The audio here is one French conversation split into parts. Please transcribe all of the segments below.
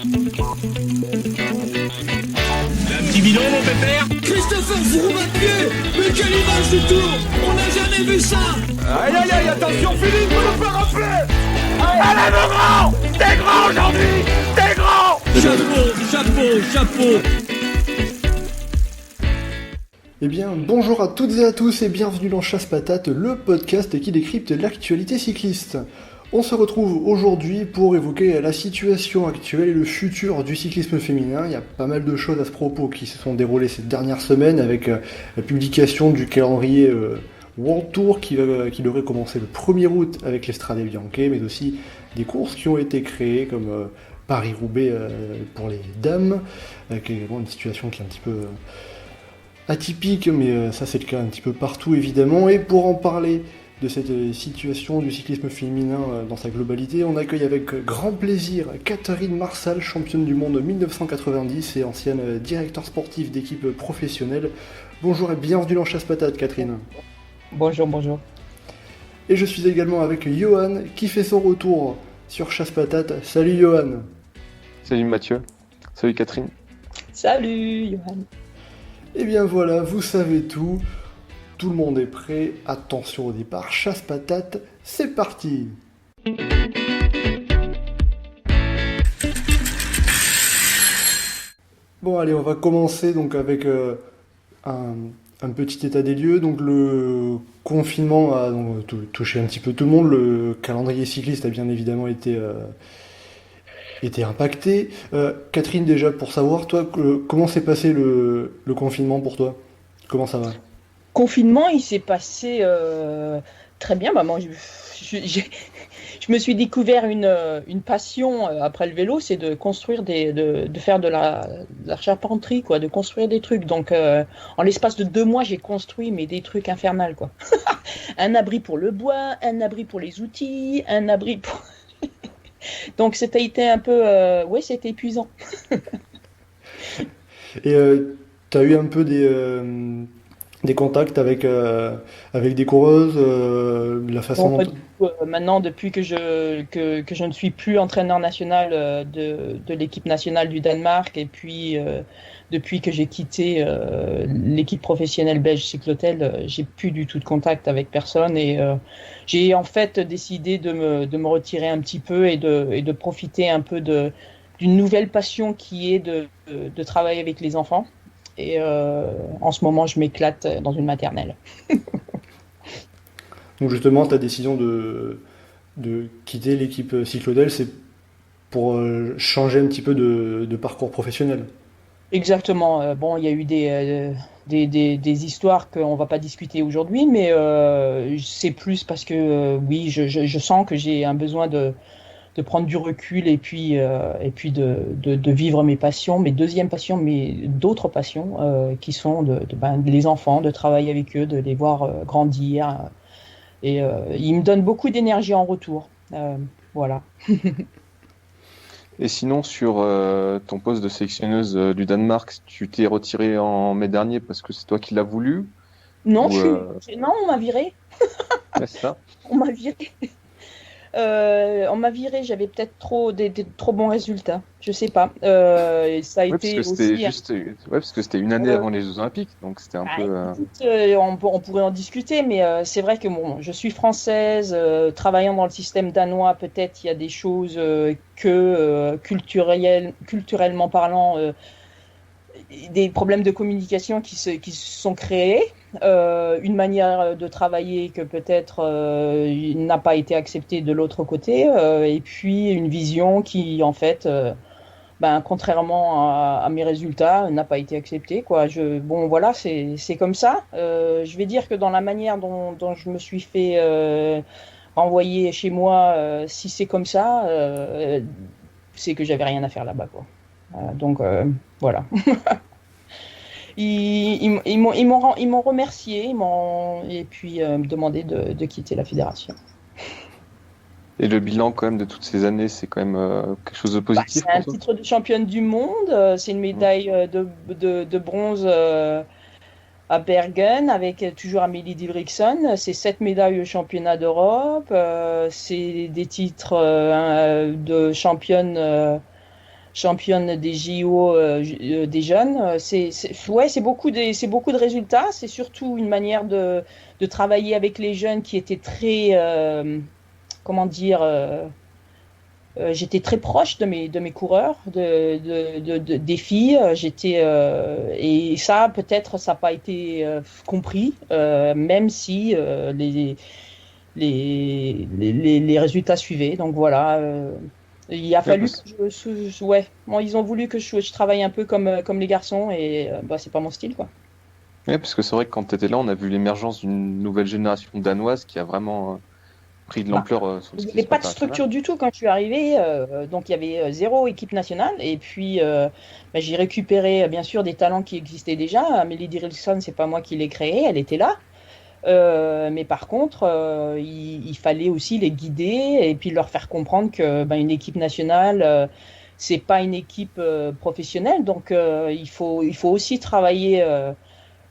Un petit bidon, mon pépère. Christopher Froome à pied. Mais quelle image du tour. On n'a jamais vu ça. Aïe, aïe, aïe, attention, Philippe, ne le pas rafler. Allez, mon grand. T'es grand aujourd'hui. T'es grand. Chapeau. Eh bien, bonjour à toutes et à tous et bienvenue dans Chasse Patate, le podcast qui décrypte l'actualité cycliste. On se retrouve aujourd'hui pour évoquer la situation actuelle et le futur du cyclisme féminin. Il y a pas mal de choses à ce propos qui se sont déroulées ces dernières semaines avec la publication du calendrier World Tour qui devrait commencer le 1er août avec les Strade Bianche, mais aussi des courses qui ont été créées comme Paris-Roubaix pour les dames, avec également une situation qui est un petit peu atypique, mais ça c'est le cas un petit peu partout évidemment. Et pour en parler de cette situation du cyclisme féminin dans sa globalité, on accueille avec grand plaisir Catherine Marsal, championne du monde 1990 et ancienne directeur sportif d'équipe professionnelle. Bonjour et bienvenue dans Chasse Patate, Catherine. Bonjour. Et je suis également avec Johan qui fait son retour sur Chasse Patate. Salut Johan. Salut Mathieu. Salut Catherine. Salut Johan. Et bien voilà, vous savez tout. Tout le monde est prêt. Attention au départ. Chasse Patate, c'est parti. Bon allez, on va commencer donc avec un petit état des lieux. Donc le confinement a touché un petit peu tout le monde. Le calendrier cycliste a bien évidemment été impacté. Catherine, déjà pour savoir, toi, comment s'est passé le confinement pour toi? Comment ça va? Confinement, il s'est passé très bien. Moi, je me suis découvert une passion après le vélo, c'est de construire de faire de la charpenterie, quoi, de construire des trucs. Donc, en l'espace de 2 mois, j'ai construit des trucs infernales, quoi. Un abri pour le bois, un abri pour les outils, un abri pour... Donc, c'était été un peu... c'était épuisant. Et tu as eu un peu des contacts avec des coureuses, la façon dont... Maintenant, depuis que je ne suis plus entraîneur national de l'équipe nationale du Danemark, et puis depuis que j'ai quitté l'équipe professionnelle belge Cyclotel, j'ai plus du tout de contact avec personne, et j'ai en fait décidé de me retirer un petit peu et de profiter un peu d'une nouvelle passion qui est de travailler avec les enfants. Et en ce moment, je m'éclate dans une maternelle. Donc justement, ta décision de quitter l'équipe Cyclodel, c'est pour changer un petit peu de parcours professionnel. Exactement. Il y a eu des histoires qu'on ne va pas discuter aujourd'hui, mais c'est plus parce que oui, je sens que j'ai un besoin de prendre du recul et puis de vivre mes passions, mes deuxièmes passions, mais d'autres passions qui sont les enfants, de travailler avec eux, de les voir grandir. Et ils me donnent beaucoup d'énergie en retour. Voilà. Et sinon, sur ton poste de sélectionneuse du Danemark, tu t'es retirée en mai dernier parce que c'est toi qui l'as voulu? Non, non, on m'a virée. Ouais, c'est ça. On m'a virée. On m'a viré, j'avais peut-être des trop bons résultats, je sais pas. Et ça a été parce que aussi. parce que c'était une année avant les Jeux Olympiques, donc c'était un peu. Écoute, on pourrait en discuter, mais c'est vrai que je suis française, travaillant dans le système danois, peut-être il y a des choses que culturellement parlant, des problèmes de communication qui se sont créés. Une manière de travailler que peut-être n'a pas été acceptée de l'autre côté, et puis une vision qui en fait contrairement à mes résultats n'a pas été acceptée, quoi. Voilà, c'est comme ça. Je vais dire que dans la manière dont je me suis fait renvoyer chez moi, si c'est comme ça, c'est que j'avais rien à faire là-bas, quoi. Donc voilà. Ils m'ont remercié, et puis demandé de quitter la fédération. Et le bilan quand même de toutes ces années, c'est quand même quelque chose de positif. C'est un titre de championne du monde, c'est une médaille de bronze à Bergen avec toujours Amélie Didrikson. C'est 7 médailles au championnat d'Europe, c'est des titres de championne championne des JO des jeunes. C'est beaucoup de résultats. C'est surtout une manière de travailler avec les jeunes qui était très, comment dire, j'étais très proche de mes coureurs, des filles. Et ça, peut-être, ça n'a pas été compris, même si les résultats suivaient. Donc voilà. Il a fallu que ouais. Bon, ils ont voulu que je travaille un peu comme les garçons et c'est pas mon style, quoi. Ouais, parce que c'est vrai que quand tu étais là, on a vu l'émergence d'une nouvelle génération danoise qui a vraiment pris de l'ampleur sur le Il n'y cyclisme avait pas de international. structure du tout quand je suis arrivée, donc il y avait zéro équipe nationale. Et puis j'ai récupéré bien sûr des talents qui existaient déjà. Amélie Dirichson, c'est pas moi qui l'ai créée, elle était là. Mais par contre, il fallait aussi les guider et puis leur faire comprendre que une équipe nationale, c'est pas une équipe professionnelle. Donc il faut aussi travailler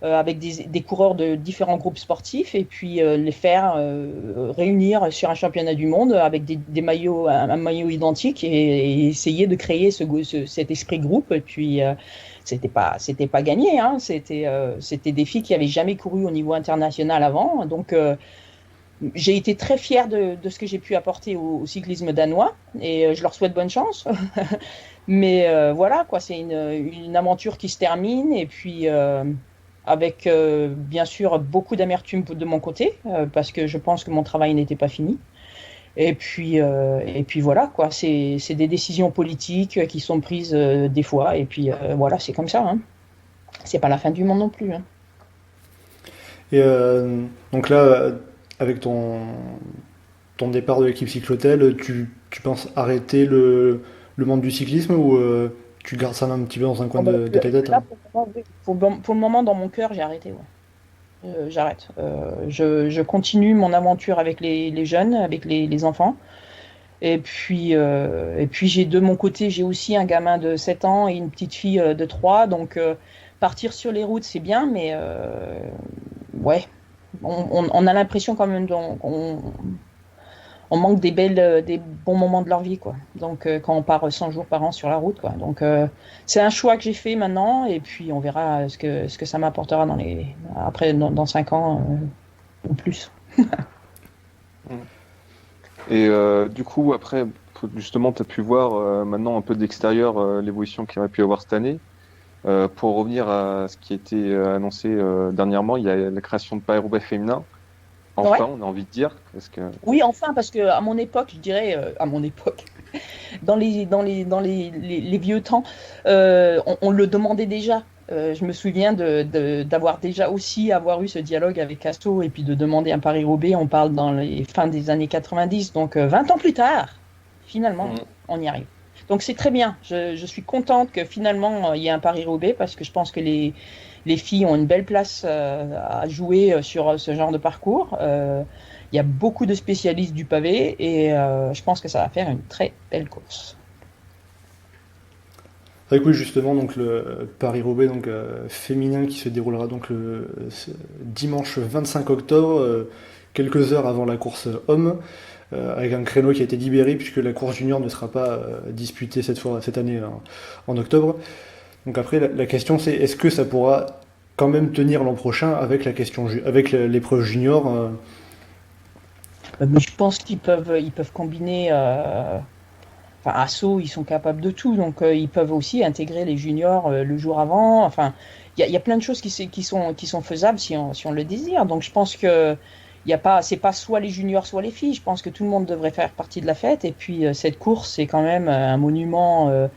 avec des coureurs de différents groupes sportifs et puis les faire réunir sur un championnat du monde avec des maillots, un maillot identique et essayer de créer cet esprit groupe. Et puis c'était pas gagné, hein. C'était des filles qui avaient jamais couru au niveau international avant. Donc j'ai été très fière de ce que j'ai pu apporter au cyclisme danois et je leur souhaite bonne chance. Mais voilà quoi, c'est une aventure qui se termine et puis avec bien sûr beaucoup d'amertume de mon côté parce que je pense que mon travail n'était pas fini. Et puis voilà quoi, c'est des décisions politiques qui sont prises des fois et puis voilà, c'est comme ça, hein. C'est pas la fin du monde non plus, hein. Et donc là, avec ton départ de l'équipe Cyclotel, tu penses arrêter le monde du cyclisme ou tu gardes ça un petit peu dans un coin de ta tête, Là, hein? pour le moment, dans mon cœur, j'ai arrêté. Ouais. J'arrête. Je continue mon aventure avec les jeunes, avec les enfants. Et puis j'ai de mon côté, j'ai aussi un gamin de 7 ans et une petite fille de 3. Donc partir sur les routes, c'est bien, mais ouais, on a l'impression quand même on manque des bons moments de leur vie, quoi. Donc quand on part 100 jours par an sur la route, quoi. Donc c'est un choix que j'ai fait maintenant et puis on verra ce que ça m'apportera dans 5 ans ou plus. Et du coup, après, justement, tu as pu voir maintenant un peu d'extérieur l'évolution qu'il y aurait pu y avoir cette année. Pour revenir à ce qui a été annoncé dernièrement, il y a la création de Paris-Roubaix féminin. Enfin, Ouais. on a envie de dire. Parce que... Oui, enfin, parce que à mon époque, je dirais, à mon époque, dans les vieux temps, on le demandait déjà. Je me souviens d'avoir déjà aussi avoir eu ce dialogue avec Asso et puis de demander un Paris-Roubaix. On parle dans les fins des années 90, donc 20 ans plus tard, finalement, on y arrive. Donc c'est très bien. Je suis contente que finalement il y ait un Paris-Roubaix parce que je pense que les filles ont une belle place à jouer sur ce genre de parcours. Il y a beaucoup de spécialistes du pavé et je pense que ça va faire une très belle course. C'est vrai que oui, justement, donc le Paris-Roubaix donc, féminin qui se déroulera donc le dimanche 25 octobre, quelques heures avant la course homme, avec un créneau qui a été libéré puisque la course junior ne sera pas disputée cette année en octobre. Donc après, la question c'est est-ce que ça pourra quand même tenir l'an prochain avec avec l'épreuve junior Mais je pense qu'ils peuvent combiner. Enfin, Asso, ils sont capables de tout, donc ils peuvent aussi intégrer les juniors le jour avant. Enfin, il y a plein de choses qui sont faisables si on le désire. Donc je pense que c'est pas soit les juniors soit les filles. Je pense que tout le monde devrait faire partie de la fête. Et puis cette course, c'est quand même un monument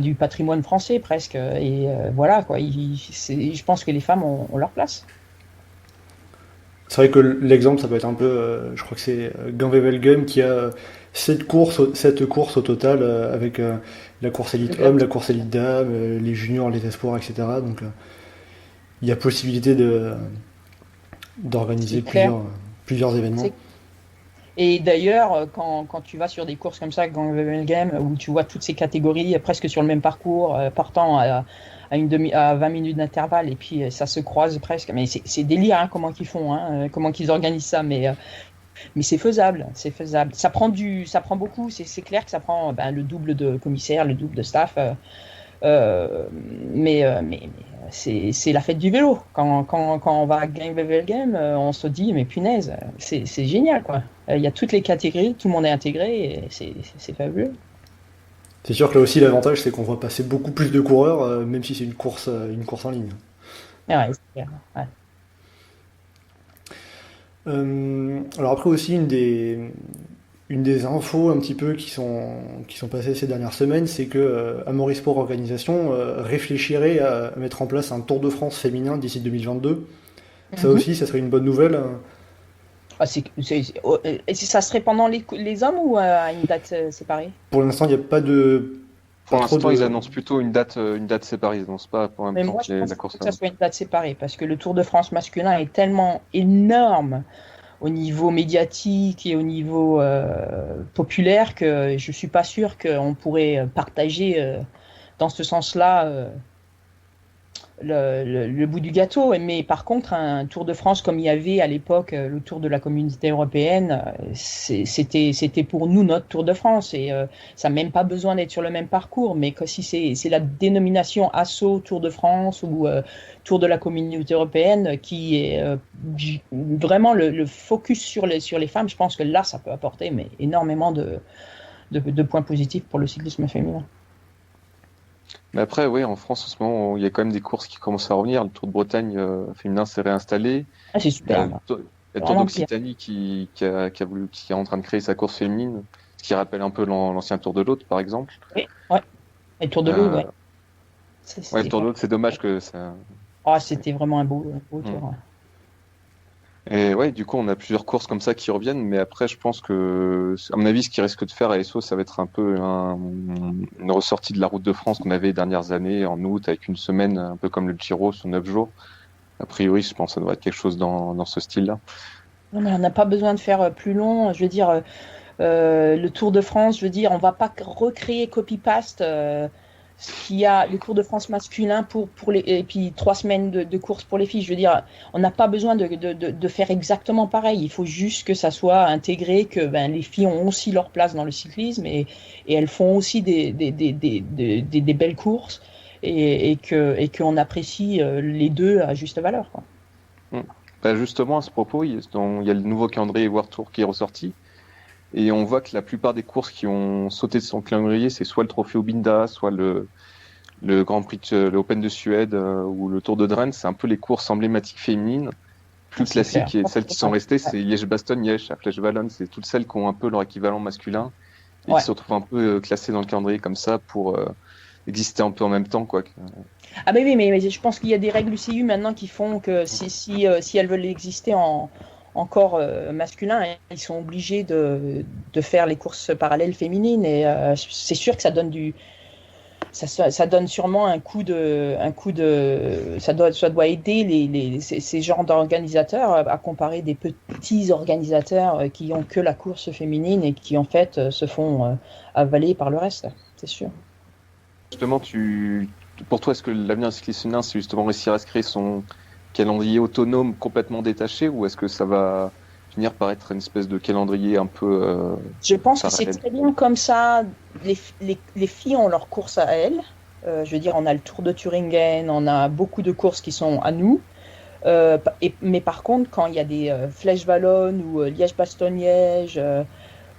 du patrimoine français presque. Et voilà quoi. Je pense que les femmes ont leur place. C'est vrai que l'exemple, ça peut être un peu, je crois que c'est Ganvevelgem qui a 7 courses au total avec la course élite homme, la course élite dame, les juniors, les espoirs, etc. Donc il y a possibilité d'organiser plusieurs événements. Et d'ailleurs, quand tu vas sur des courses comme ça, Ganvevelgem, où tu vois toutes ces catégories presque sur le même parcours, partant à 20 minutes d'intervalle, et puis ça se croise presque. Mais c'est délire, hein, comment qu'ils font, hein, comment qu'ils organisent ça. Mais Mais c'est faisable, c'est faisable. Ça prend beaucoup. C'est clair que ça prend le double de commissaires, le double de staff. Mais c'est la fête du vélo. Quand on va à Game Level Game, on se dit mais punaise, c'est génial quoi. Il y a toutes les catégories, tout le monde est intégré et c'est fabuleux. C'est sûr que là aussi l'avantage c'est qu'on voit passer beaucoup plus de coureurs, même si c'est une course en ligne. Ouais, c'est clair. Ouais. Alors après aussi une des infos un petit peu qui sont passées ces dernières semaines, c'est que Amaury Sport Organisation réfléchirait à mettre en place un Tour de France féminin d'ici 2022. Ça aussi, ça serait une bonne nouvelle. Et ça serait pendant les hommes ou à une date séparée? Pour l'instant, il n'y a pas de... Pour l'instant, ils annoncent plutôt une date séparée. Ils n'annoncent pas pour même temps moi, je pense la course. Que ça soit une date séparée parce que le Tour de France masculin est tellement énorme au niveau médiatique et au niveau populaire que je suis pas sûr qu'on pourrait partager dans ce sens-là le bout du gâteau. Mais par contre, un Tour de France comme il y avait à l'époque le Tour de la Communauté Européenne, c'était pour nous notre Tour de France et ça n'a même pas besoin d'être sur le même parcours. Mais si c'est la dénomination Asso Tour de France ou Tour de la Communauté Européenne qui est vraiment le focus sur les femmes, je pense que là ça peut apporter énormément de points positifs pour le cyclisme féminin. Mais après, oui, en France, en ce moment, il y a quand même des courses qui commencent à revenir. Le Tour de Bretagne féminin s'est réinstallé. Ah, c'est super. Il y a le Tour d'Occitanie qui est en train de créer sa course féminine, ce qui rappelle un peu l'ancien Tour de l'Aude, par exemple. Oui, ouais. Et le Tour de l'Aude, ouais. Ouais, le Tour de l'Aude, c'est dommage que ça... c'était vraiment un beau tour. Et ouais, du coup, on a plusieurs courses comme ça qui reviennent, mais après, je pense que, à mon avis, ce qu'il risque de faire à SO, ça va être un peu une ressortie de la Route de France qu'on avait les dernières années, en août, avec une semaine, un peu comme le Giro, sur 9 jours. A priori, je pense que ça doit être quelque chose dans ce style-là. Non, mais on n'a pas besoin de faire plus long. Je veux dire, le Tour de France, je veux dire, on va pas recréer copy-paste ce qu'il y a le Tour de France masculin et puis 3 semaines de course pour les filles. Je veux dire, on n'a pas besoin de faire exactement pareil. Il faut juste que ça soit intégré, que les filles ont aussi leur place dans le cyclisme et elles font aussi des belles courses et qu'on apprécie les deux à juste valeur, quoi. Justement, à ce propos, il y a le nouveau calendrier World Tour qui est ressorti. Et on voit que la plupart des courses qui ont sauté de son calendrier, c'est soit le Trophée Aubinda, soit le Grand Prix, le Open de Suède ou le Tour de Drennes. C'est un peu les courses emblématiques féminines, plus classiques. Et celles qui sont restées, c'est Liège-Bastogne-Liège, Flèche-Wallonne. C'est toutes celles qui ont un peu leur équivalent masculin et qui se retrouvent un peu classées dans le calendrier comme ça pour exister un peu en même temps, quoi. Ah oui, mais je pense qu'il y a des règles UCI maintenant qui font que si elles veulent exister encore masculin, ils sont obligés de faire les courses parallèles féminines et c'est sûr que ça donne sûrement un coup de ça doit aider ces genres d'organisateurs à comparer des petits organisateurs qui ont que la course féminine et qui en fait se font avaler par le reste, c'est sûr. Justement, pour toi, est-ce que l'avenir du cyclisme féminin, c'est justement réussir à se créer son calendrier autonome complètement détaché, ou est-ce que ça va finir par être une espèce de calendrier un peu je pense que c'est très bien comme ça. Les filles ont leurs courses à elles. Je veux dire, on a le Tour de Thuringen, on a beaucoup de courses qui sont à nous. Mais par contre, quand il y a des Flèche-Wallonne ou Liège-Bastogne-Liège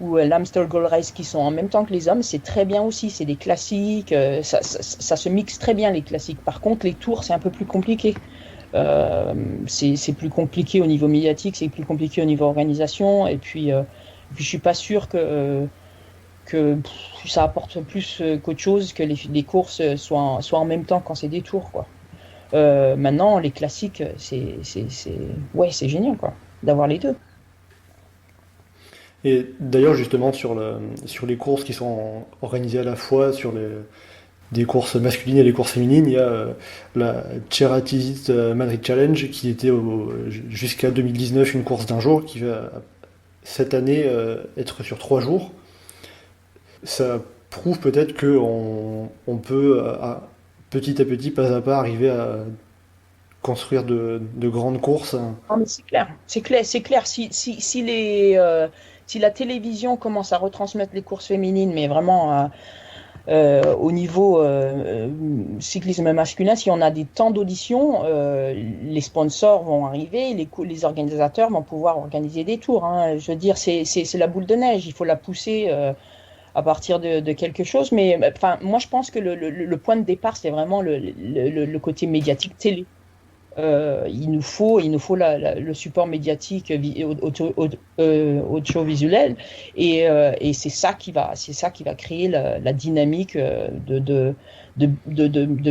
ou l'Amstel Gold Race qui sont en même temps que les hommes, c'est très bien aussi. C'est des classiques. Ça se mixe très bien, les classiques. Par contre, les tours, c'est un peu plus compliqué. C'est plus compliqué au niveau médiatique, c'est plus compliqué au niveau organisation, et puis je suis pas sûr que ça apporte plus qu'autre chose que les courses soient en même temps quand c'est des tours, quoi. Maintenant, les classiques, c'est génial, quoi, d'avoir les deux. Et d'ailleurs, justement, sur les courses qui sont organisées à la fois sur des courses masculines et les courses féminines, il y a la Ceratizit Madrid Challenge qui était jusqu'à 2019 une course d'un jour, qui va cette année être sur 3 jours. Ça prouve peut-être qu'on peut petit à petit, pas à pas, arriver à construire de grandes courses. Non, mais c'est clair, c'est clair, c'est clair. Si la télévision commence à retransmettre les courses féminines, mais vraiment au niveau cyclisme masculin, si on a des temps d'audition, les sponsors vont arriver, les organisateurs vont pouvoir organiser des tours. Hein. Je veux dire, c'est la boule de neige, il faut la pousser à partir de quelque chose. Mais enfin, moi, je pense que le point de départ, c'est vraiment le côté médiatique télé. Il nous faut le support médiatique audiovisuel et c'est ça qui va créer la dynamique de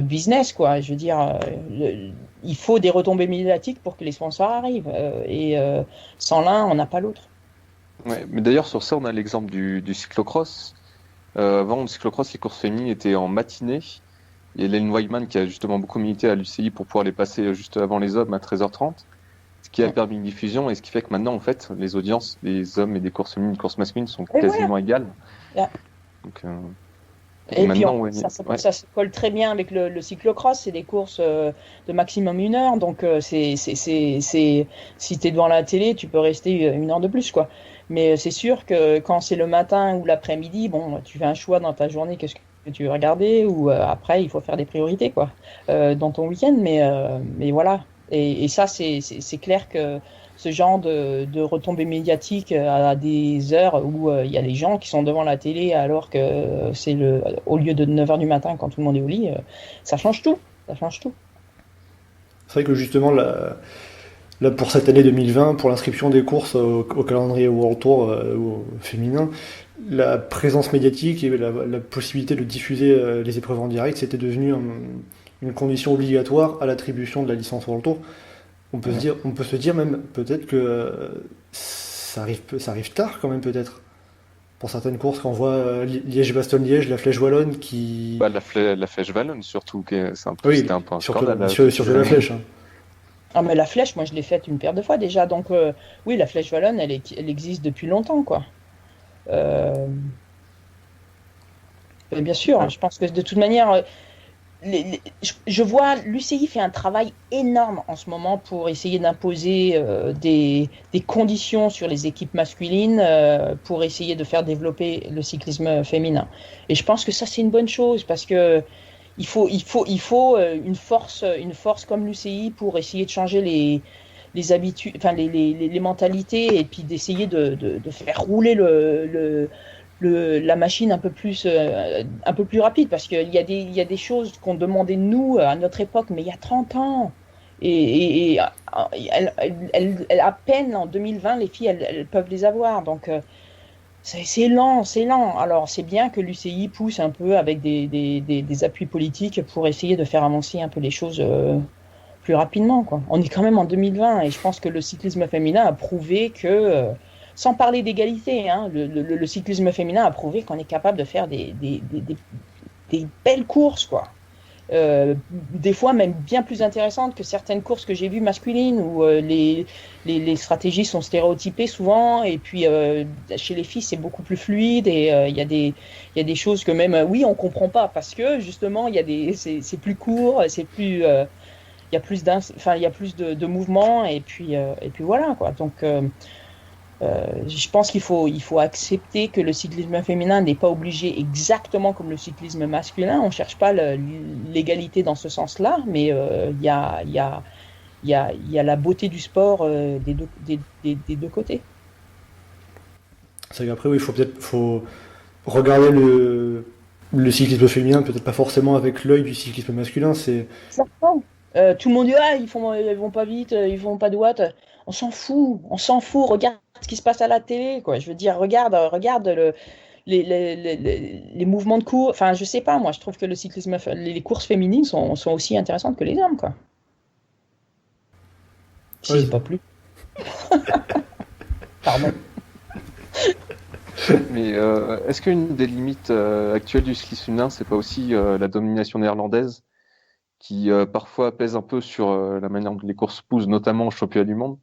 business, quoi. Je veux dire, il faut des retombées médiatiques pour que les sponsors arrivent sans l'un, on n'a pas l'autre. Ouais, mais d'ailleurs, sur ça, on a l'exemple du cyclocross. Avant, le cyclocross, les courses féminines étaient en matinée. Il y a Hélène Weigman qui a justement beaucoup milité à l'UCI pour pouvoir les passer juste avant les hommes à 13h30, ce qui a permis une diffusion et ce qui fait que maintenant, en fait, les audiences des hommes et des courses féminines, courses masculines sont quasiment égales. Yeah. Donc, et maintenant, puis ça se colle très bien avec le cyclocross, c'est des courses de maximum 1 heure, donc si tu es devant la télé, tu peux rester 1 heure de plus, quoi. Mais c'est sûr que quand c'est le matin ou l'après-midi, bon, tu fais un choix dans ta journée, qu'est-ce que tu veux regarder, ou après il faut faire des priorités, quoi, dans ton week-end, mais voilà. Et ça, c'est clair que ce genre de retombées médiatiques à des heures où il y a les gens qui sont devant la télé alors que c'est au lieu de 9h du matin quand tout le monde est au lit, ça change tout. Ça change tout. C'est vrai que justement, là, pour cette année 2020, pour l'inscription des courses au calendrier World Tour féminin, la présence médiatique et la possibilité de diffuser les épreuves en direct, c'était devenu une condition obligatoire à l'attribution de la licence World Tour. On peut se dire même peut-être que ça arrive tard quand même, peut-être. Pour certaines courses, quand on voit Liège-Bastogne-Liège, la Flèche Wallonne qui... la Flèche Wallonne surtout, c'était un peu un scandale. Surtout la Flèche. Hein. Ah, mais la Flèche, moi je l'ai faite une paire de fois déjà, donc oui, la Flèche Wallonne, elle existe depuis longtemps, quoi. Bien sûr, je pense que de toute manière... je vois l'UCI fait un travail énorme en ce moment pour essayer d'imposer des conditions sur les équipes masculines pour essayer de faire développer le cyclisme féminin. Et je pense que ça c'est une bonne chose parce que il faut une force comme l'UCI pour essayer de changer les habitudes, enfin les mentalités et puis d'essayer de faire rouler la machine un peu plus rapide, parce qu'il y a des choses qu'on demandait de nous à notre époque, mais il y a 30 ans. Et à peine en 2020, les filles, elles peuvent les avoir. Donc, c'est lent. Alors, c'est bien que l'UCI pousse un peu avec des appuis politiques pour essayer de faire avancer un peu les choses plus rapidement, quoi. On est quand même en 2020 et je pense que le cyclisme féminin a prouvé que... sans parler d'égalité, hein, le cyclisme féminin a prouvé qu'on est capable de faire des belles courses, quoi. Des fois même bien plus intéressantes que certaines courses que j'ai vues masculines où les stratégies sont stéréotypées souvent et puis chez les filles c'est beaucoup plus fluide et il y a des choses que même oui on comprend pas parce que justement c'est plus court, c'est plus il y a plus de mouvements et puis voilà, quoi. Donc je pense qu'il faut accepter que le cyclisme féminin n'est pas obligé exactement comme le cyclisme masculin. On ne cherche pas l'égalité dans ce sens-là, mais il y a la beauté du sport des deux côtés. C'est qu'après, oui, faut regarder le cyclisme féminin, peut-être pas forcément avec l'œil du cyclisme masculin. C'est certain. Tout le monde dit ils vont pas vite, ils vont pas de watts. On s'en fout. Regarde ce qui se passe à la télé, quoi. Je veux dire, regarde les mouvements de course. Enfin, je sais pas, moi, je trouve que les courses féminines sont aussi intéressantes que les hommes, quoi. Si c'est pas plus. Pardon. Mais est-ce qu'une des limites actuelles du cyclisme féminin, c'est pas aussi la domination néerlandaise qui parfois pèse un peu sur la manière dont les courses poussent, notamment au championnat du monde?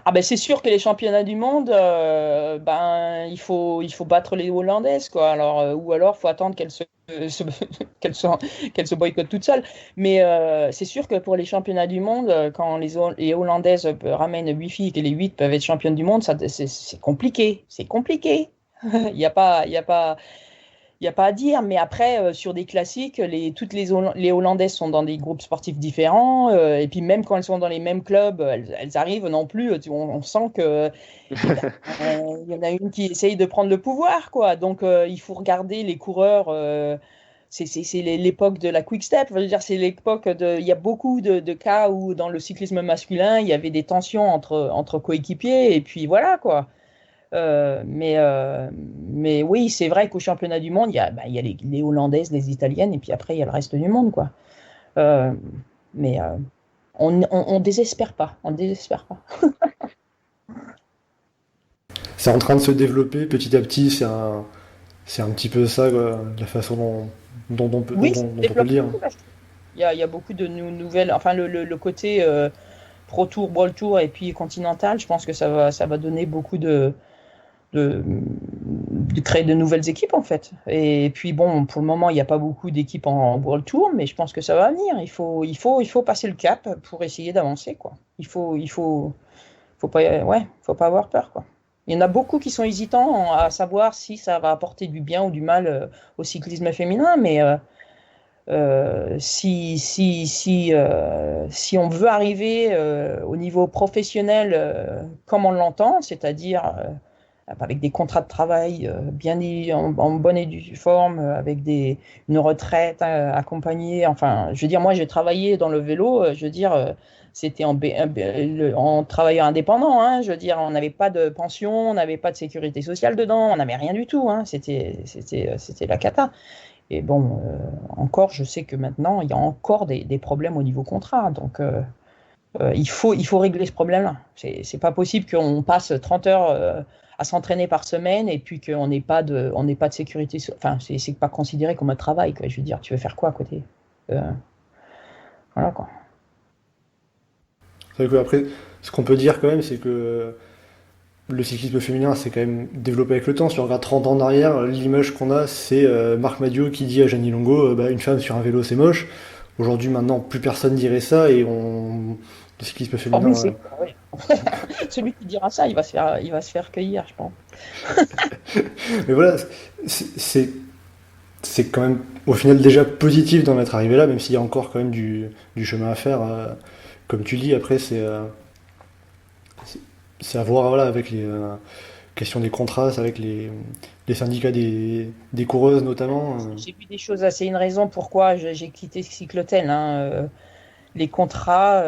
Ah ben c'est sûr que les championnats du monde, il faut battre les Hollandaises, quoi. Alors ou alors faut attendre qu'elles se se, qu'elle se boycotte toute seule. Mais c'est sûr que pour les championnats du monde, quand les Hollandaises ramènent 8 filles et que les 8 peuvent être championnes du monde, c'est compliqué. C'est compliqué. Il n'y a pas, il y a pas à dire, mais après, sur des classiques, toutes les Hollandaises sont dans des groupes sportifs différents, et puis même quand elles sont dans les mêmes clubs, elles arrivent non plus, on sent que il y en a une qui essaye de prendre le pouvoir, quoi. Donc il faut regarder les coureurs, c'est l'époque de la quick step, je veux dire, c'est l'époque il y a beaucoup de cas où dans le cyclisme masculin, il y avait des tensions entre coéquipiers, et puis voilà, quoi. Mais oui, c'est vrai qu'au championnat du monde, il y a les Hollandaises, les Italiennes, et puis après, il y a le reste du monde, quoi. Mais on désespère pas, on désespère pas. C'est en train de se développer petit à petit, c'est un petit peu ça, quoi, la façon dont on peut, Oui, dont ça on peut développe le dire. beaucoup, là, je trouve. Il y a beaucoup de nouvelles, enfin le côté Pro Tour, World Tour et puis Continental, je pense que ça va donner beaucoup de créer de nouvelles équipes, en fait. Et puis bon, pour le moment, il n'y a pas beaucoup d'équipes en World Tour, mais je pense que ça va venir. Il faut passer le cap pour essayer d'avancer, quoi. Faut pas avoir peur, quoi. Il y en a beaucoup qui sont hésitants à savoir si ça va apporter du bien ou du mal au cyclisme féminin, mais si on veut arriver au niveau professionnel comme on l'entend, c'est-à-dire avec des contrats de travail bien en bonne et due forme, avec une retraite accompagnée. Enfin, je veux dire, moi, j'ai travaillé dans le vélo, je veux dire, c'était en travailleur indépendant, hein, je veux dire, on n'avait pas de pension, on n'avait pas de sécurité sociale dedans, on n'avait rien du tout, hein, c'était la cata. Et bon, encore, je sais que maintenant, il y a encore des problèmes au niveau contrat, donc il faut régler ce problème-là. C'est pas possible qu'on passe 30 heures à s'entraîner par semaine et puis qu'on n'ait pas de sécurité. Enfin, c'est pas considéré comme un travail, quoi. Je veux dire, tu veux faire quoi à côté? Voilà, quoi. C'est vrai que après, ce qu'on peut dire quand même, c'est que le cyclisme féminin s'est quand même développé avec le temps. Si on regarde 30 ans en arrière, l'image qu'on a, c'est Marc Madiot qui dit à Jeannie Longo, une femme sur un vélo, c'est moche. Aujourd'hui, maintenant, plus personne dirait ça et le cyclisme féminin. Oui. Celui qui dira ça, il va se faire cueillir, je pense. Mais voilà, c'est quand même au final déjà positif d'en être arrivé là, même s'il y a encore quand même du chemin à faire. Comme tu dis, après, c'est à voir, voilà, avec les questions des contrats, avec les syndicats des coureuses notamment. J'ai vu des choses, c'est une raison pourquoi j'ai quitté Cyclotel, hein. Les contrats,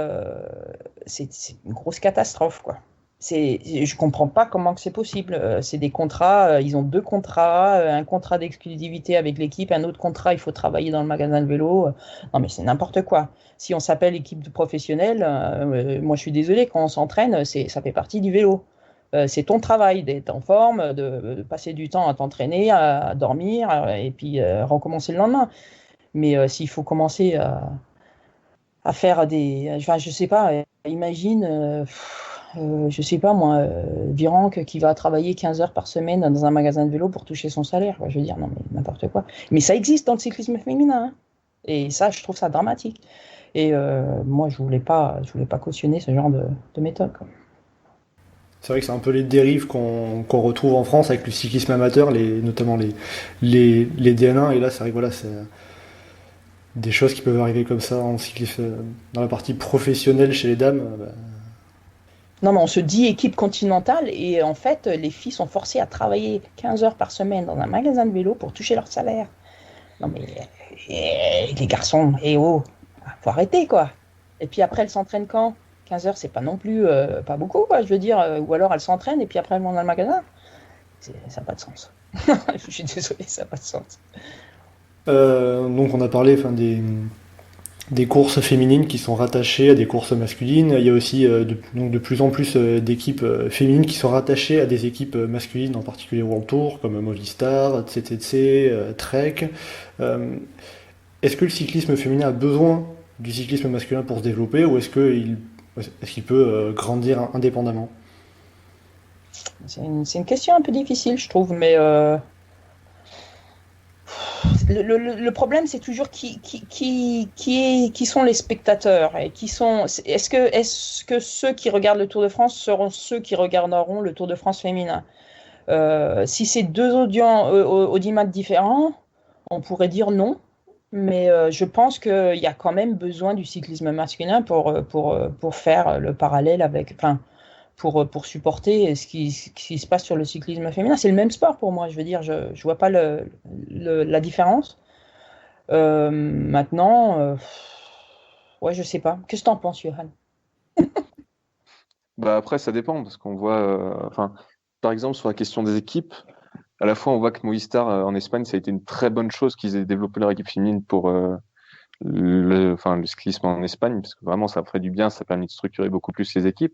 c'est une grosse catastrophe, quoi. Je comprends pas comment que c'est possible. C'est des contrats, ils ont 2 contrats, un contrat d'exclusivité avec l'équipe, un autre contrat, il faut travailler dans le magasin de vélo. Non, mais c'est n'importe quoi. Si on s'appelle équipe professionnelle, moi je suis désolé, quand on s'entraîne, ça fait partie du vélo. C'est ton travail d'être en forme, de passer du temps à t'entraîner, à dormir, et puis recommencer le lendemain. Mais s'il faut commencer à faire enfin, je sais pas, imagine, je sais pas moi, Virenque qui va travailler 15 heures par semaine dans un magasin de vélo pour toucher son salaire, quoi. Je veux dire, non mais n'importe quoi. Mais ça existe dans le cyclisme féminin, hein. Et ça, je trouve ça dramatique. Et moi, je voulais pas cautionner ce genre de méthode, quoi. C'est vrai que c'est un peu les dérives qu'on retrouve en France avec le cyclisme amateur, notamment les DN1, et là, c'est vrai que voilà, c'est des choses qui peuvent arriver comme ça en cyclisme, dans la partie professionnelle chez les dames. Non, mais on se dit équipe continentale et en fait, les filles sont forcées à travailler 15 heures par semaine dans un magasin de vélo pour toucher leur salaire. Non, mais les garçons, faut arrêter, quoi. Et puis après, elles s'entraînent quand? 15 heures, c'est pas non plus pas beaucoup, quoi, je veux dire. Ou alors elles s'entraînent et puis après elles vont dans le magasin. Ça n'a pas de sens. Je suis désolé, ça n'a pas de sens. Donc on a parlé des courses féminines qui sont rattachées à des courses masculines. Il y a aussi de plus en plus d'équipes féminines qui sont rattachées à des équipes masculines, en particulier World Tour, comme Movistar, TTC, Trek. Est-ce que le cyclisme féminin a besoin du cyclisme masculin pour se développer, ou est-ce qu'il peut grandir indépendamment? C'est une question un peu difficile, je trouve, mais Le problème, c'est toujours qui sont les spectateurs et est-ce que ceux qui regardent le Tour de France seront ceux qui regarderont le Tour de France féminin? Si c'est deux audimat différents, on pourrait dire non, mais je pense qu'il y a quand même besoin du cyclisme masculin pour faire le parallèle pour supporter ce qui se passe sur le cyclisme féminin. C'est le même sport pour moi, je veux dire, je vois pas la différence. Maintenant, ouais, je sais pas. Qu'est-ce que t'en penses, Johan? Bah après, ça dépend, parce qu'on voit, par exemple, sur la question des équipes, à la fois, on voit que Movistar en Espagne, ça a été une très bonne chose qu'ils aient développé leur équipe féminine pour le cyclisme en Espagne, parce que vraiment, ça ferait du bien, ça a permis de structurer beaucoup plus les équipes.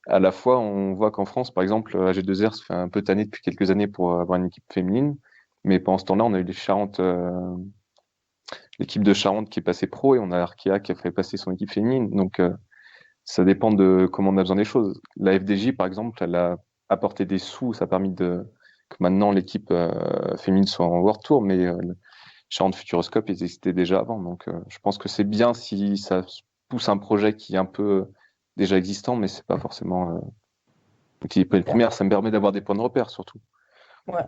À la fois, on voit qu'en France, par exemple, AG2R se fait un peu tanner depuis quelques années pour avoir une équipe féminine, mais pendant ce temps-là, on a eu l'équipe de Charente qui est passée pro, et on a Arkea qui a fait passer son équipe féminine. Donc, ça dépend de comment on a besoin des choses. La FDJ, par exemple, elle a apporté des sous, ça a permis que maintenant l'équipe féminine soit en World Tour, mais Charente Futuroscope, ils existaient déjà avant. Donc, je pense que c'est bien si ça pousse un projet qui est un peu déjà existant, mais c'est pas forcément qui peut être première. Ça me permet d'avoir des points de repère, surtout. Ouais.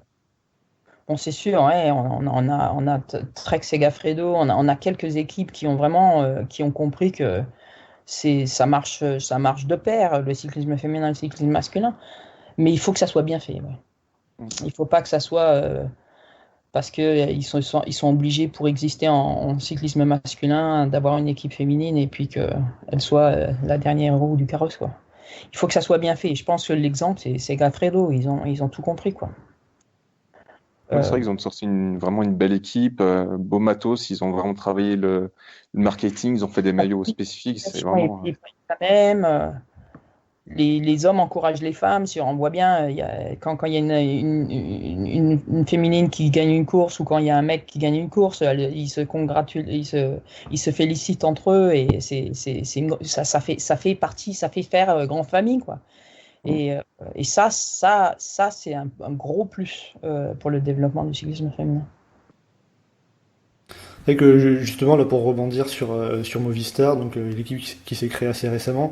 Bon, c'est sûr, ouais, on a Trek Segafredo, on a quelques équipes qui ont vraiment qui ont compris que ça marche de pair, le cyclisme féminin et le cyclisme masculin. Mais il faut que ça soit bien fait. Ouais. Il ne faut pas que ça soit parce qu'ils sont obligés pour exister en cyclisme masculin d'avoir une équipe féminine et puis qu'elle soit la dernière roue du carrosse, quoi. Il faut que ça soit bien fait. Je pense que l'exemple, c'est Gaffredo. Ils ont tout compris, quoi. Ouais, c'est vrai qu'ils ont sorti vraiment une belle équipe, beau matos. Ils ont vraiment travaillé le marketing. Ils ont fait des maillots spécifiques. C'est vraiment. Même. Les hommes encouragent les femmes. Si on voit bien, quand il y a une féminine qui gagne une course ou quand il y a un mec qui gagne une course, ils se congratulent, ils se félicitent entre eux et ça fait partie, ça fait faire grande famille, quoi. Et ça c'est un gros plus pour le développement du cyclisme féminin. Et que justement là pour rebondir sur Movistar, donc l'équipe qui s'est créée assez récemment,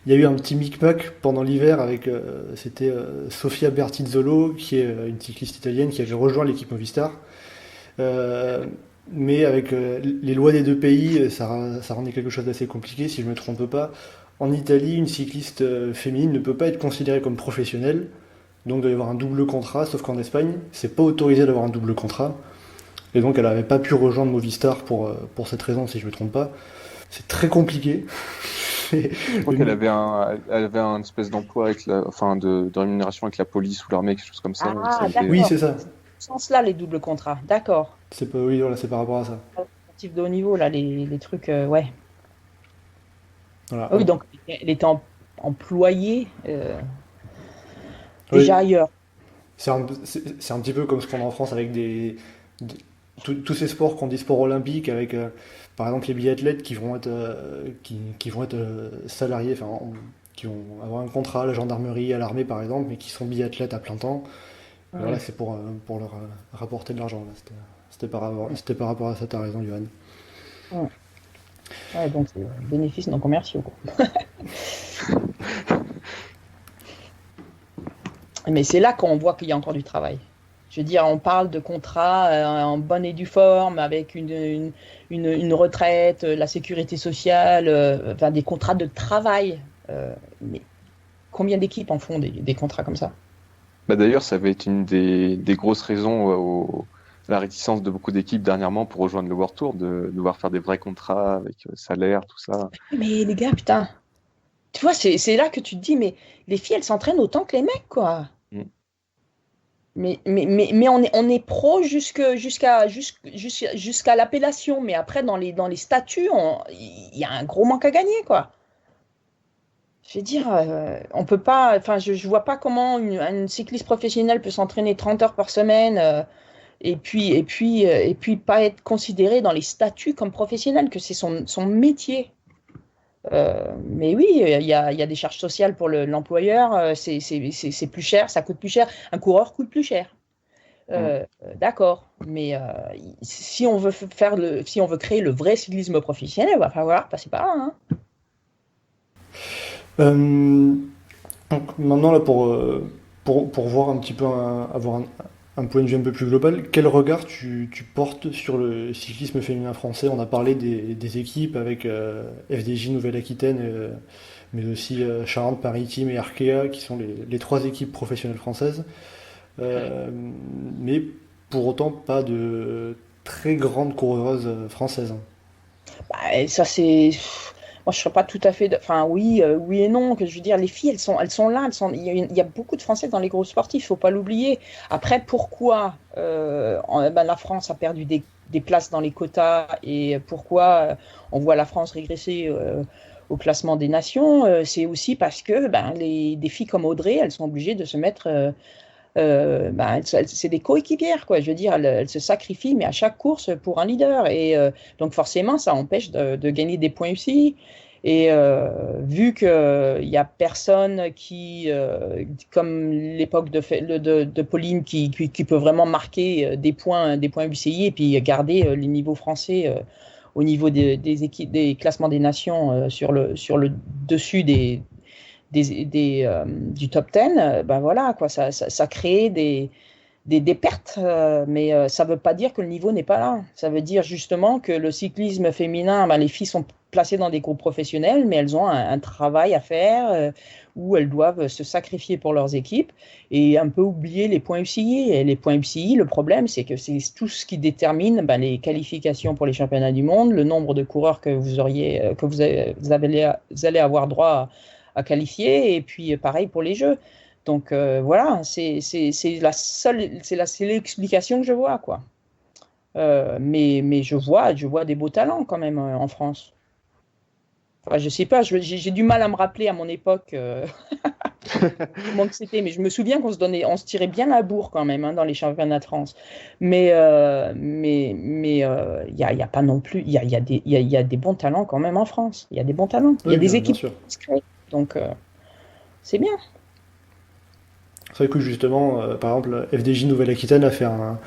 il y a eu un petit micmac pendant l'hiver avec c'était Sofia Bertizzolo qui est une cycliste italienne qui avait rejoint l'équipe Movistar, mais avec les lois des deux pays, ça rendait quelque chose d'assez compliqué si je me trompe pas. En Italie, une cycliste féminine ne peut pas être considérée comme professionnelle, donc il doit y avoir un double contrat, sauf qu'en Espagne, c'est pas autorisé d'avoir un double contrat. Et donc elle n'avait pas pu rejoindre Movistar pour cette raison, si je ne me trompe pas. C'est très compliqué. Je crois qu'elle avait un espèce d'emploi de rémunération avec la police ou l'armée, quelque chose comme ça. Ah, d'accord. Oui, c'est ça. C'est dans ce sens-là, les doubles contrats. D'accord. Oui, voilà, c'est par rapport à ça. Sportif de haut niveau, là, les trucs, ouais. Voilà. Ah oui, donc elle était employée déjà ailleurs. C'est un petit peu comme ce qu'on a en France avec tous ces sports qu'on dit sports olympiques, avec par exemple les biathlètes qui vont être salariés, qui vont avoir un contrat à la gendarmerie, à l'armée par exemple, mais qui sont biathlètes à plein temps. Ouais. Voilà, c'est pour leur rapporter de l'argent. C'était par rapport à ça, t'as raison, Johan. Ouais. Ouais, donc c'est bénéfices non commerciaux, quoi. Mais c'est là qu'on voit qu'il y a encore du travail. Je veux dire, on parle de contrats en bonne et due forme, avec une retraite, la sécurité sociale, des contrats de travail. Mais combien d'équipes en font des contrats comme ça? Bah d'ailleurs, ça avait été une des grosses raisons la réticence de beaucoup d'équipes dernièrement pour rejoindre le World Tour, de devoir faire des vrais contrats avec salaire, tout ça. Mais les gars, putain, tu vois, c'est là que tu te dis, mais les filles, elles s'entraînent autant que les mecs, quoi. Mais on est pro jusqu'à l'appellation, mais après dans les statuts, il y a un gros manque à gagner, quoi. Je veux dire, on peut pas, je vois pas comment une cycliste professionnelle peut s'entraîner 30 heures par semaine et puis pas être considérée dans les statuts comme professionnelle, que c'est son métier. Mais oui, il y a des charges sociales pour l'employeur, c'est plus cher, ça coûte plus cher, un coureur coûte plus cher. D'accord, Mais si on veut si on veut créer le vrai cyclisme professionnel, il va falloir passer par là. Hein. Donc maintenant, là, pour voir un petit peu, avoir un point de vue un peu plus global, quel regard tu portes sur le cyclisme féminin français? On a parlé des équipes avec FDJ Nouvelle-Aquitaine, mais aussi Charente-Maritime et Arkea, qui sont les trois équipes professionnelles françaises. Mais pour autant, pas de très grandes coureuses françaises. Bah, ça c'est. Moi, je serais pas tout à fait. Enfin, oui, oui et non. Que je veux dire, les filles, elles sont là. Il y a beaucoup de Françaises dans les groupes sportifs. Faut pas l'oublier. Après, pourquoi la France a perdu des places dans les quotas et pourquoi on voit la France régresser au classement des nations, c'est aussi parce que des filles comme Audrey, elles sont obligées de se mettre. C'est des coéquipières, quoi. Je veux dire, elles se sacrifient, mais à chaque course pour un leader. Et donc, forcément, ça empêche de gagner des points UCI. Et vu qu'il n'y a personne qui, comme l'époque de Pauline, qui peut vraiment marquer des points UCI et puis garder les niveaux français au niveau des équipes, des classements des nations sur le dessus du top 10, voilà, quoi, ça crée des pertes, mais ça ne veut pas dire que le niveau n'est pas là. Ça veut dire justement que le cyclisme féminin, les filles sont placées dans des groupes professionnels, mais elles ont un travail à faire où elles doivent se sacrifier pour leurs équipes et un peu oublier les points UCI. Et les points UCI, le problème, c'est que c'est tout ce qui détermine les qualifications pour les championnats du monde, le nombre de coureurs que vous allez avoir droit à qualifier, et puis pareil pour les jeux. Donc voilà, c'est l'explication que je vois, quoi. Mais je vois des beaux talents quand même en France. Enfin, je sais pas, j'ai du mal à me rappeler à mon époque comment que c'était, mais je me souviens qu'on se tirait bien la bourre quand même dans les championnats de France. Mais il y a pas non plus, il y a des bons talents quand même en France. Il y a des bons talents. Il y a des équipes qui se créent. Donc c'est bien. C'est vrai que justement, par exemple, FDJ Nouvelle-Aquitaine a fait un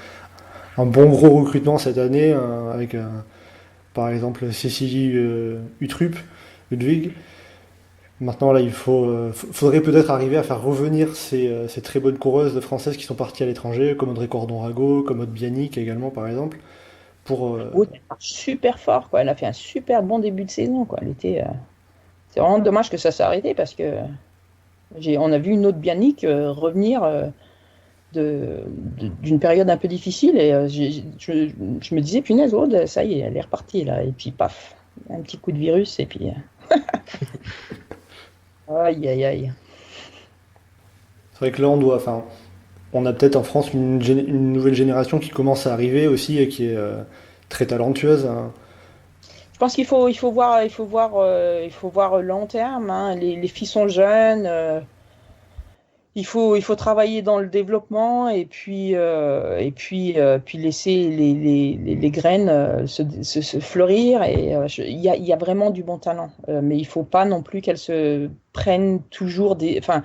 bon gros recrutement cette année avec par exemple Cécilie Ludwig. Maintenant là, il faudrait peut-être arriver à faire revenir ces très bonnes coureuses françaises qui sont parties à l'étranger, comme Audrey Cordon-Rago, comme Aude Bianic également par exemple. Aude est super fort, quoi. Elle a fait un super bon début de saison, quoi. C'est vraiment dommage que ça s'est arrêté parce que on a vu une Aude Bianic revenir d'une période un peu difficile et je me disais, punaise, Aude, ça y est, elle est repartie là. Et puis paf, un petit coup de virus et puis aïe aïe aïe. C'est vrai que là on a peut-être en France une nouvelle génération qui commence à arriver aussi et qui est très talentueuse. Hein. Je pense qu'il faut voir long terme. Hein. Les filles sont jeunes. Il faut travailler dans le développement et puis laisser les graines se fleurir. Et il y a vraiment du bon talent. Mais il faut pas non plus qu'elles se prennent toujours des. Enfin,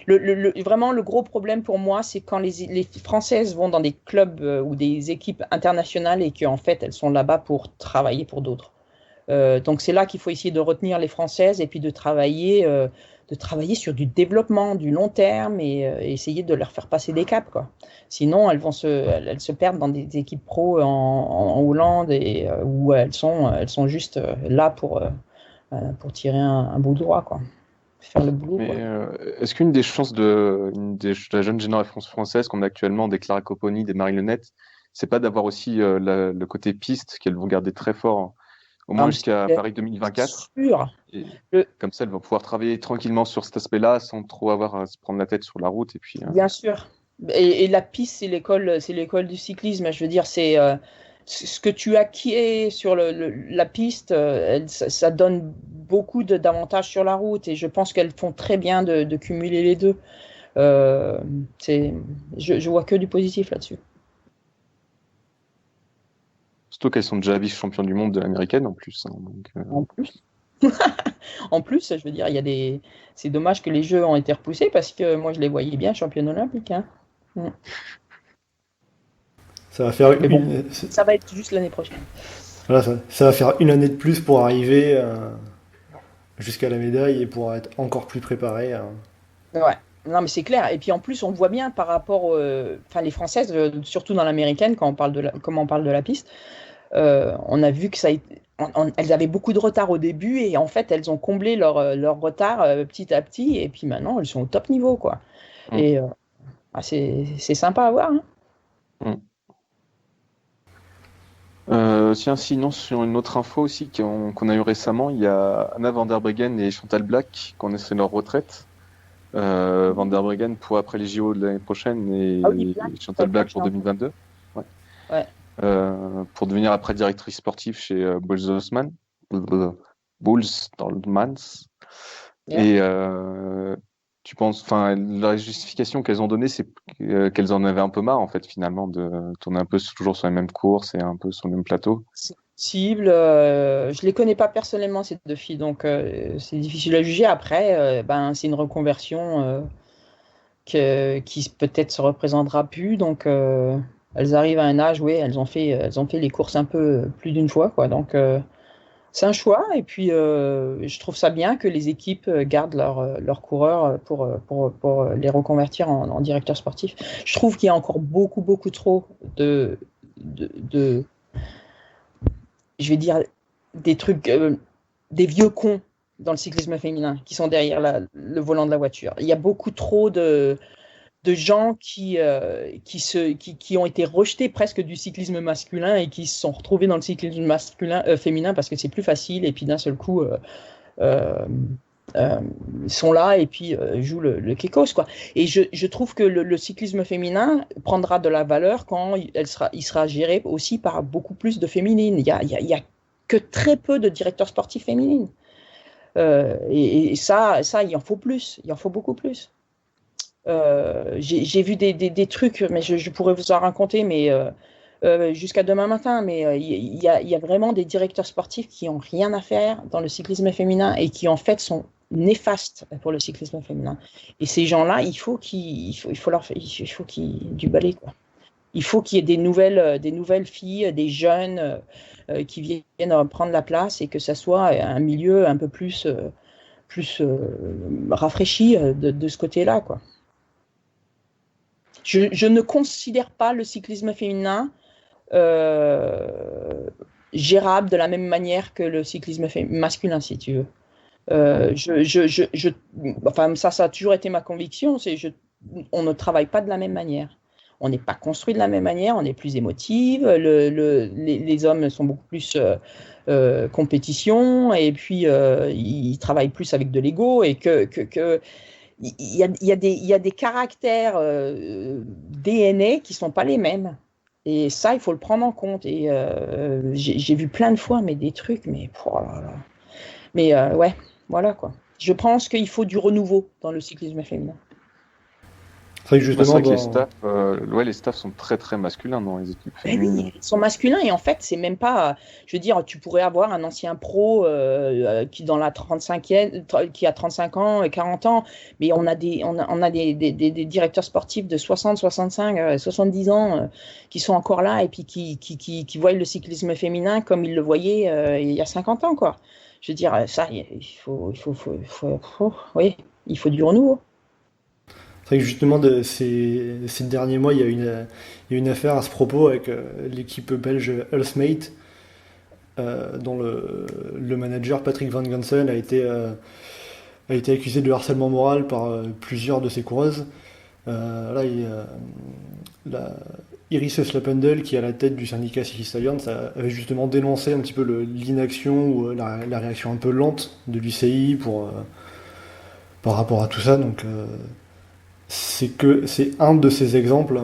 vraiment le gros problème pour moi, c'est quand les Françaises vont dans des clubs ou des équipes internationales et qu'en fait elles sont là-bas pour travailler pour d'autres. Donc c'est là qu'il faut essayer de retenir les Françaises et puis de travailler sur du développement, du long terme et essayer de leur faire passer des caps, quoi. Sinon, elles se perdent dans des équipes pro en Hollande et où elles sont juste là pour tirer un bout droit, quoi. Faire le boulot. Mais est-ce qu'une des chances de la jeune génération française qu'on a actuellement, des Clara Copponi, des Marie Lenette, c'est pas d'avoir aussi le côté piste qu'elles vont garder très fort au moins jusqu'à Paris 2024. Sûr. Comme ça, elles vont pouvoir travailler tranquillement sur cet aspect-là sans trop avoir à se prendre la tête sur la route. Et puis, Bien sûr. Et la piste, c'est l'école du cyclisme. Je veux dire, c'est ce que tu acquiers sur la piste, ça donne beaucoup d'avantages sur la route. Et je pense qu'elles font très bien de cumuler les deux. Je vois que du positif là-dessus. Surtout qu'elles sont déjà vice-championnes du monde de l'américaine en plus. Hein, donc, En plus. En plus, je veux dire, c'est dommage que les Jeux ont été repoussés parce que moi je les voyais bien championnes olympiques. Hein. Ça va faire Mais bon, une, ça va être juste l'année prochaine. voilà, ça va faire une année de plus pour arriver jusqu'à la médaille et pour être encore plus préparé. Ouais. Non, mais c'est clair. Et puis en plus, on voit bien par rapport, enfin les Françaises, surtout dans l'américaine, quand on parle comment on parle de la piste, on a vu que elles avaient beaucoup de retard au début et en fait, elles ont comblé leur retard petit à petit et puis maintenant, elles sont au top niveau, quoi. Mm. Et c'est sympa à voir, hein. Tiens, sinon, sur une autre info aussi qu'on a eu récemment, il y a Anna van der Breggen et Chantal Blaak qui ont annoncé leur retraite. Van der Breggen pour après les JO de l'année prochaine et Ah oui, Blaak, Chantal Blaak pour franchement. 2022. Ouais. Ouais. Pour devenir après directrice sportive chez Boltzmann. Yeah. Et tu penses, enfin, la justification qu'elles ont donnée, c'est qu'elles en avaient un peu marre en fait finalement de tourner un peu toujours sur les mêmes courses et un peu sur le même plateau. C'est possible. Je les connais pas personnellement, ces deux filles, donc c'est difficile à juger. Après, c'est une reconversion qui peut-être se représentera plus. Donc, elles arrivent à un âge, oui, elles ont fait les courses un peu plus d'une fois, quoi. Donc, c'est un choix. Et puis, je trouve ça bien que les équipes gardent leurs coureurs pour les reconvertir en directeurs sportifs. Je trouve qu'il y a encore beaucoup, beaucoup trop de je vais dire, des trucs, des vieux cons dans le cyclisme féminin qui sont derrière le volant de la voiture. Il y a beaucoup trop de gens qui ont été rejetés presque du cyclisme masculin et qui se sont retrouvés dans le cyclisme féminin parce que c'est plus facile et puis d'un seul coup ils sont là et puis jouent le kékos, quoi. Et je trouve que le cyclisme féminin prendra de la valeur quand il sera géré aussi par beaucoup plus de féminines. Il y a que très peu de directeurs sportifs féminines. Et ça, il en faut plus. Il en faut beaucoup plus. J'ai vu des trucs, mais je pourrais vous en raconter, mais jusqu'à demain matin. Mais il y a vraiment des directeurs sportifs qui n'ont rien à faire dans le cyclisme féminin et qui en fait sont néfastes pour le cyclisme féminin. Et ces gens-là, il faut qu'il y ait du balai, quoi. Il faut qu'il y ait des nouvelles filles, des jeunes qui viennent prendre la place et que ça soit un milieu un peu plus rafraîchi de ce côté-là, quoi. Je ne considère pas le cyclisme féminin gérable de la même manière que le cyclisme masculin, si tu veux. Enfin, ça a toujours été ma conviction, on ne travaille pas de la même manière. On n'est pas construit de la même manière, on est plus émotive, les hommes sont beaucoup plus compétition, et puis ils travaillent plus avec de l'ego, et il y a des caractères DNA qui ne sont pas les mêmes. Et ça, il faut le prendre en compte. Et j'ai vu plein de fois, mais des trucs, mais oh là là. Mais ouais, voilà, quoi. Je pense qu'il faut du renouveau dans le cyclisme féminin. C'est vrai que Bah, c'est justement, vrai que les staffs sont très très masculins dans les équipes Oui, féminines. ils sont masculins et en fait, c'est même pas. Je veux dire, tu pourrais avoir un ancien pro qui dans la 35e, qui a 35 ans, 40 ans, mais on a des directeurs sportifs de 60, 65, 70 ans qui sont encore là et puis qui voient le cyclisme féminin comme ils le voyaient il y a 50 ans, quoi. Je veux dire, ça, oui, il faut du renouveau. c'est vrai que justement ces derniers mois, il y a une affaire à ce propos avec l'équipe belge Ulsmate, dont le manager Patrick Van Gansen a été accusé de harcèlement moral par plusieurs de ses coureuses. Iris Slapendel, qui est à la tête du syndicat Cycliste Alliance, avait justement dénoncé un petit peu l'inaction ou la réaction un peu lente de l'UCI par rapport à tout ça. Donc c'est un de ces exemples.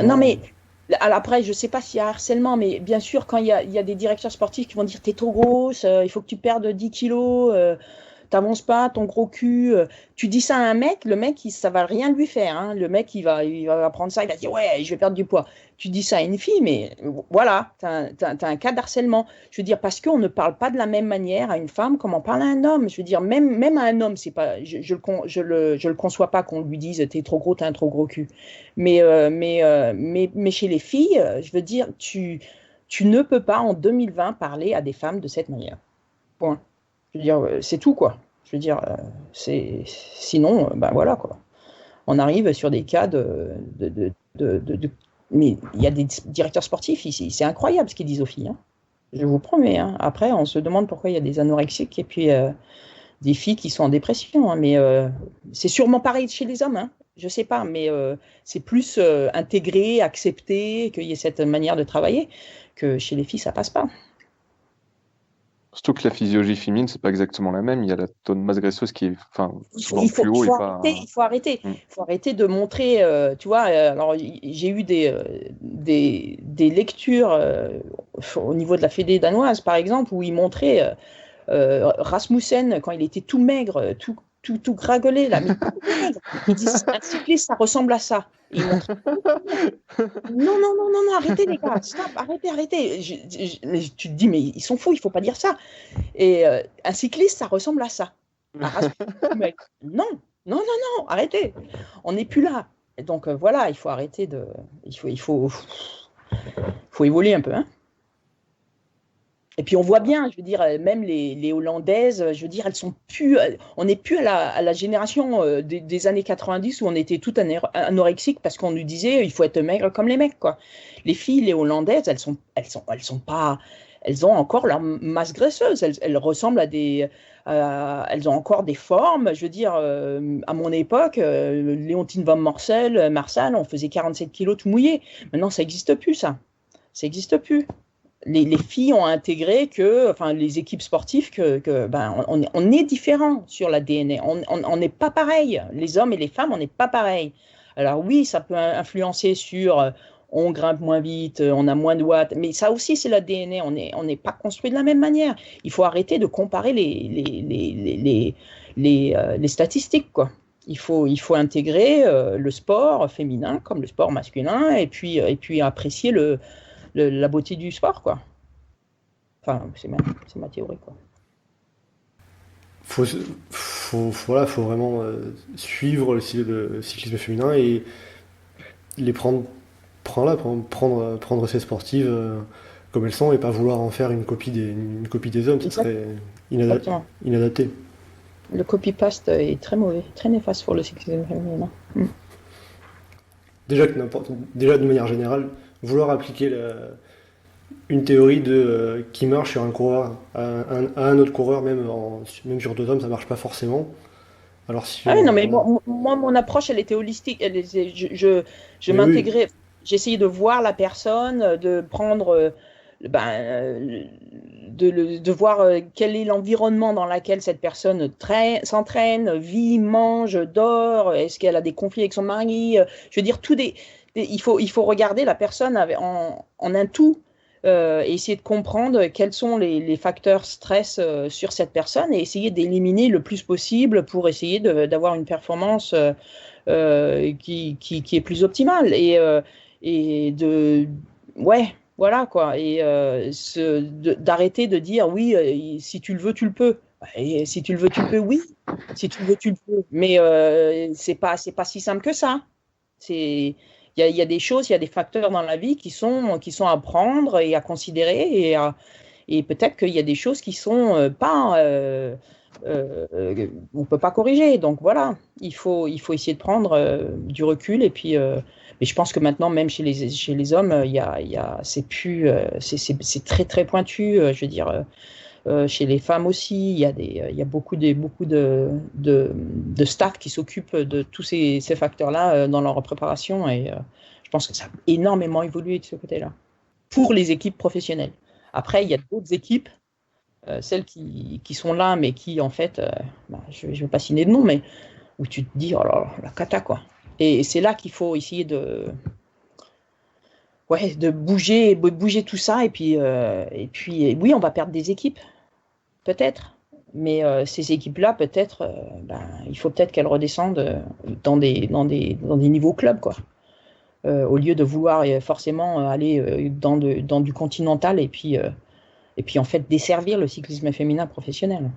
Non, mais alors après, je sais pas s'il y a harcèlement, mais bien sûr, quand il y a des directeurs sportifs qui vont dire t'es trop grosse, il faut que tu perdes 10 kilos, t'avances pas, ton gros cul. Tu dis ça à un mec, le mec, ça va rien lui faire. Hein. Le mec, il va prendre ça, il va dire ouais, je vais perdre du poids. Tu dis ça à une fille, mais voilà, t'as un cas d'harcèlement. Je veux dire, parce qu'on ne parle pas de la même manière à une femme comme on parle à un homme. Je veux dire, même à un homme, c'est pas, je le conçois pas qu'on lui dise t'es trop gros, t'as un trop gros cul. Mais chez les filles, je veux dire, tu ne peux pas en 2020 parler à des femmes de cette manière. Point. Je veux dire, c'est tout, quoi. Je veux dire, sinon, ben voilà, quoi. On arrive sur des cas mais il y a des directeurs sportifs ici, c'est incroyable ce qu'ils disent aux filles. Hein. Je vous promets. Hein. Après, on se demande pourquoi il y a des anorexiques et puis des filles qui sont en dépression. Hein. Mais c'est sûrement pareil chez les hommes. Hein. Je sais pas, mais c'est plus intégré, accepté, qu'il y ait cette manière de travailler, que chez les filles, ça passe pas. Surtout que la physiologie féminine, c'est pas exactement la même. Il y a la taux de masse graisseuse qui est souvent plus haut. Il faut arrêter. Il faut arrêter de montrer, tu vois, alors j'ai eu des lectures au niveau de la Fédé danoise, par exemple, où ils montraient Rasmussen, quand il était tout maigre, tout gragelé, là, mais ils disent un cycliste, ça ressemble à ça. Et ils montrent... Non, arrêtez les gars, stop, arrêtez. Tu te dis, mais ils sont fous, il ne faut pas dire ça. Et un cycliste, ça ressemble à ça. Non, arrêtez. On n'est plus là. Et donc voilà, il faut arrêter de... Il faut évoluer un peu, hein. Et puis on voit bien, je veux dire, même les Hollandaises, je veux dire, elles sont plus, on n'est plus à la génération des années 90 où on était toutes anorexiques parce qu'on nous disait il faut être maigre comme les mecs, quoi. Les filles, les Hollandaises, elles sont pas, elles ont encore leur masse graisseuse, elles ressemblent à elles ont encore des formes, je veux dire, à mon époque, Léontine Van Marsal, on faisait 47 kilos tout mouillé. Maintenant, ça n'existe plus, ça n'existe plus. Les filles ont intégré les équipes sportives on est différents sur la DNA. On n'est pas pareil. Les hommes et les femmes, on n'est pas pareil. Alors oui, ça peut influencer sur on grimpe moins vite, on a moins de watts, mais ça aussi c'est la DNA. On n'est pas construit de la même manière. Il faut arrêter de comparer les statistiques, quoi. Il faut intégrer le sport féminin comme le sport masculin et puis apprécier la beauté du sport, quoi. Enfin, c'est ma théorie, quoi. Faut vraiment suivre le cyclisme féminin et les prendre ces sportives comme elles sont et pas vouloir en faire une copie des hommes, ce serait inadapté. Le copy-paste est très mauvais, très néfaste pour le cyclisme féminin. Déjà de manière générale, vouloir appliquer une théorie qui marche sur un coureur à un autre coureur, même sur deux hommes, ça marche pas forcément. Alors mais moi, mon approche, elle était holistique. Je m'intégrais. Oui. J'essayais de voir la personne, de prendre, de voir quel est l'environnement dans lequel cette personne s'entraîne, vit, mange, dort. Est-ce qu'elle a des conflits avec son mari? Je veux dire, il faut regarder la personne en un tout et essayer de comprendre quels sont les facteurs stress sur cette personne et essayer d'éliminer le plus possible pour essayer d'avoir une performance qui est plus optimale voilà quoi, et d'arrêter de dire oui, si tu le veux tu le peux. Et si tu le veux tu le peux, oui, si tu le veux tu le peux, mais c'est pas si simple que ça. Il y a des choses, il y a des facteurs dans la vie qui sont à prendre et à considérer et peut-être qu'il y a des choses qui sont pas on peut pas corriger. Donc voilà, il faut essayer de prendre du recul et puis mais je pense que maintenant même chez les hommes c'est c'est très très pointu. Je veux dire chez les femmes aussi, il y a beaucoup de staff qui s'occupent de tous ces facteurs-là dans leur préparation et je pense que ça a énormément évolué de ce côté-là pour les équipes professionnelles. Après, il y a d'autres équipes, celles qui sont là, mais qui en fait, je ne vais pas citer de nom, mais où tu te dis, oh là là, la cata quoi. Et c'est là qu'il faut essayer de bouger tout ça et puis oui, on va perdre des équipes. Peut-être, Mais ces équipes-là, peut-être, il faut peut-être qu'elles redescendent dans des niveaux clubs, quoi. Au lieu de vouloir forcément aller dans du continental et puis en fait desservir le cyclisme féminin professionnel.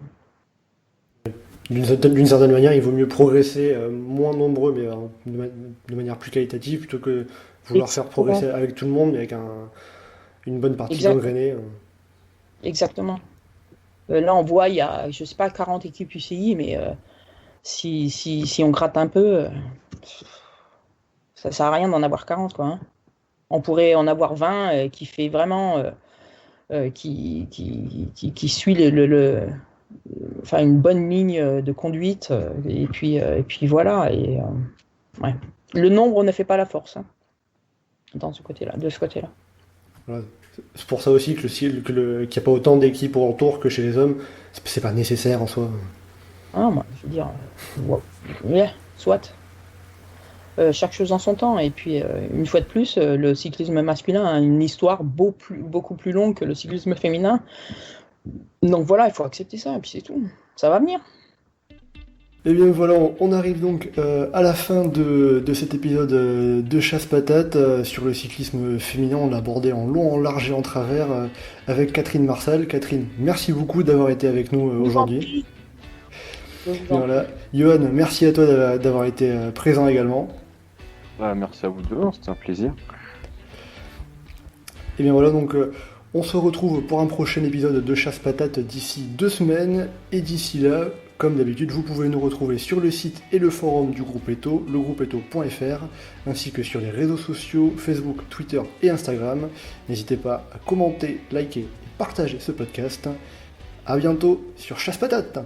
D'une certaine manière, il vaut mieux progresser moins nombreux, mais de manière plus qualitative, plutôt que vouloir faire progresser avec tout le monde, mais avec une bonne partie gangrénée. Exactement. Là, on voit, il y a, je sais pas, 40 équipes UCI, mais si on gratte un peu, ça sert à rien d'en avoir 40, quoi. Hein. On pourrait en avoir 20 qui fait vraiment, qui suit enfin, une bonne ligne de conduite, et puis voilà. Ouais. Le nombre ne fait pas la force, hein, de ce côté-là. Voilà. C'est pour ça aussi qu'il n'y a pas autant d'équipes au retour que chez les hommes. C'est pas nécessaire en soi. Ah, moi, je veux dire, soit. Chaque chose en son temps. Et puis, une fois de plus, le cyclisme masculin a une histoire beaucoup plus longue que le cyclisme féminin. Donc voilà, il faut accepter ça, et puis c'est tout. Ça va venir. Et bien voilà, on arrive donc à la fin de cet épisode de Chasse Patate sur le cyclisme féminin. On l'a abordé en long, en large et en travers avec Catherine Marsal. Catherine, merci beaucoup d'avoir été avec nous aujourd'hui. Voilà. Johan, merci à toi d'avoir été présent également. Merci à vous deux, c'était un plaisir. Et bien voilà, donc on se retrouve pour un prochain épisode de Chasse Patate d'ici 2 semaines. Et d'ici là, comme d'habitude, vous pouvez nous retrouver sur le site et le forum du groupe Eto, legroupeeto.fr, ainsi que sur les réseaux sociaux, Facebook, Twitter et Instagram. N'hésitez pas à commenter, liker et partager ce podcast. A bientôt sur Chasse Patate.